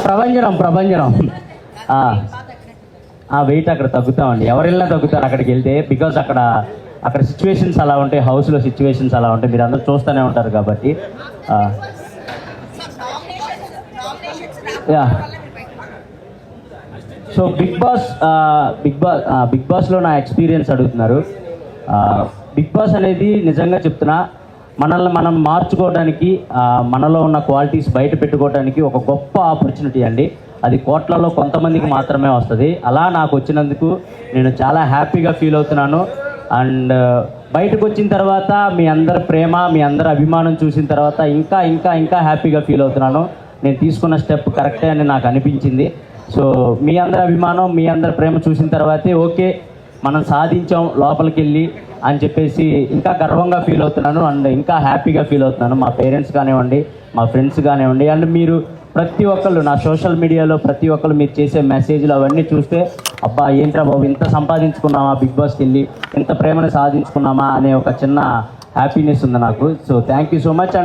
ప్రభంజనం వెయిట్ అక్కడ తగ్గుతామండి, ఎవరెళ్ళినా తగ్గుతారు అక్కడికి వెళ్తే. బికాజ్ అక్కడ సిచ్యువేషన్స్ అలా ఉంటాయి, హౌస్లో సిచ్యువేషన్స్ అలా ఉంటాయి, మీరు అందరూ చూస్తూనే ఉంటారు కాబట్టి. యా సో బిగ్ బాస్లో నా ఎక్స్పీరియన్స్ అడుగుతున్నారు. బిగ్ బాస్ అనేది నిజంగా చెప్తున్నా, మనల్ని మనం మార్చుకోవడానికి, మనలో ఉన్న క్వాలిటీస్ బయట పెట్టుకోవడానికి ఒక గొప్ప ఆపర్చునిటీ అండి. అది కోట్లలో కొంతమందికి మాత్రమే వస్తుంది. అలా నాకు వచ్చినందుకు నేను చాలా హ్యాపీగా ఫీల్ అవుతున్నాను. అండ్ బయటకు వచ్చిన తర్వాత మీ అందరి ప్రేమ, మీ అందరి అభిమానం చూసిన తర్వాత ఇంకా ఇంకా ఇంకా హ్యాపీగా ఫీల్ అవుతున్నాను. నేను తీసుకున్న స్టెప్ కరెక్టే అని నాకు అనిపించింది. సో మీ అందరి అభిమానం, మీ అందరి ప్రేమ చూసిన తర్వాతే ఓకే మనం సాధించాం లోపలికి వెళ్ళి అని చెప్పేసి ఇంకా గర్వంగా ఫీల్ అవుతున్నాను. అండ్ ఇంకా హ్యాపీగా ఫీల్ అవుతున్నాను. మా పేరెంట్స్ కానివ్వండి, మా ఫ్రెండ్స్ కానివ్వండి, అండ్ మీరు ప్రతి ఒక్కళ్ళు నా సోషల్ మీడియాలో ప్రతి ఒక్కళ్ళు మీరు చేసే మెసేజ్లు అవన్నీ చూస్తే అబ్బా ఏంట్రా బాబు ఇంత సంపాదించుకున్నామా, బిగ్ బాస్కి వెళ్ళి ఇంత ప్రేమను సాధించుకున్నామా అనే ఒక చిన్న హ్యాపీనెస్ ఉంది నాకు. So thank you so much. And